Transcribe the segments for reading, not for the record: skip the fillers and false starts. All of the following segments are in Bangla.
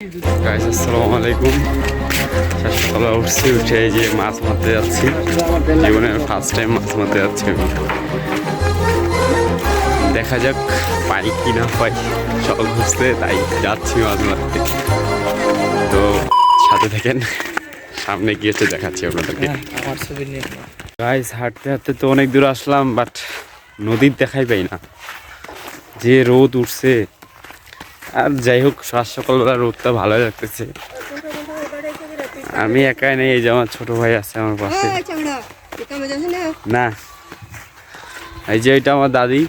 গাইস আসসালামু আলাইকুম। সকালে উঠছি, উঠে এই যে মাছ মারতে যাচ্ছি। জীবনের ফার্স্ট টাইম মাছ মারতে যাচ্ছি আমি। দেখা যাক পাই কি না পাই, সকাল খুঁজতে তাই যাচ্ছি মাছ মারতে। তো সাথে থাকেন, সামনে গিয়েছে দেখাচ্ছি আপনাদেরকে। গাইস হাঁটতে হাঁটতে তো অনেক দূর আসলাম, বাট নদীর দেখাই পাই না, যে রোদ উঠছে। আর যাই হোক, সকালবেলা রোদটা ভালোই লাগতেছে। আমি একাই নেই, এই যে আমার ছোট ভাই আছে আমার পাশে। না, এই যে এটা আমার দাদি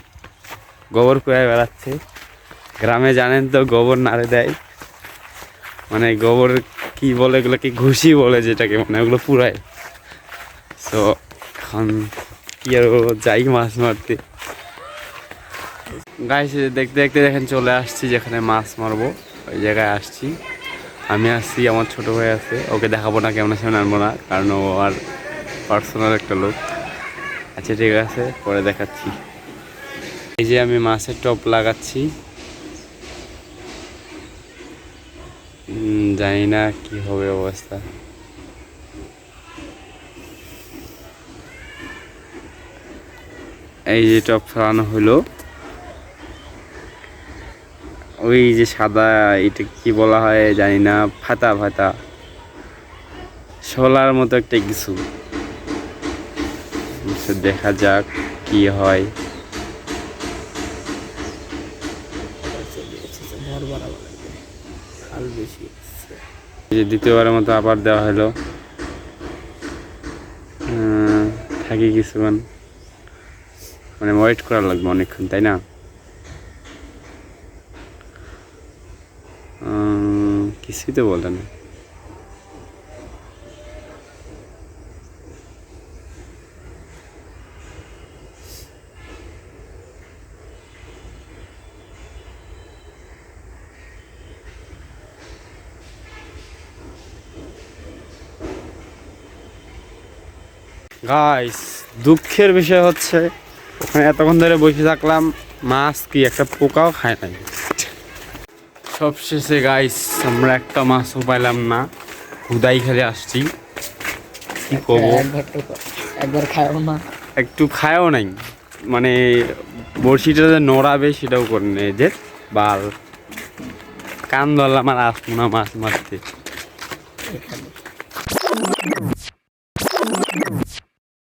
গোবর কুড়ায় বেড়াচ্ছে। গ্রামে জানেন তো, গোবর নাড়ে দেয়, মানে গোবর কি বলে এগুলোকে, ঘুষি বলে যেটাকে, মানে ওগুলো পুরায়। তো এখন কি আর যাই মাছ মারতে। গাইস দেখতে দেখতে দেখেন চলে আসছি যেখানে মাছ মারবো, ওই জায়গায় আসছি। আমি আসছি, আমার ছোট ভাই আছে, ওকে দেখাবো না, কেমন আছে আনবো না, কারণ ও আর পার্সোনাল একটা লোক। আচ্ছা ঠিক আছে, পরে দেখাচ্ছি। এই যে আমি মাছের টপ লাগাচ্ছি, জানি না কি হবে অবস্থা। এই যে টপ ফেলানো হলো, ওই যে সাদা, এটা কি বলা হয় জানি না, ফাতা ফাতা শোলার মতো একটা কিছু। দেখা যাক কি হয়। যে দ্বিতীয়বারের মতো আবার দেওয়া হলো। থাকি কিছুক্ষণ, মানে ওয়েট করা লাগবে অনেকক্ষণ, তাই না? কিছুই তো বলে না। গাইস দুঃখের বিষয় হচ্ছে, ওখানে এতক্ষণ ধরে বসে থাকলাম, মাছ কি একটা পোকাও খায় নাই। সবশেষে গাইস আমরা একটা মাছও পাইলাম না, হুদাই খেলে আসছি। কি করবো, একবার খায়ও না, একটু খায়ও নাই, মানে বড়শিটা যে নড়াবে সেটাও করে নেই, যে বাল কান ধরলাম আর আসবো না মাছ মারতে।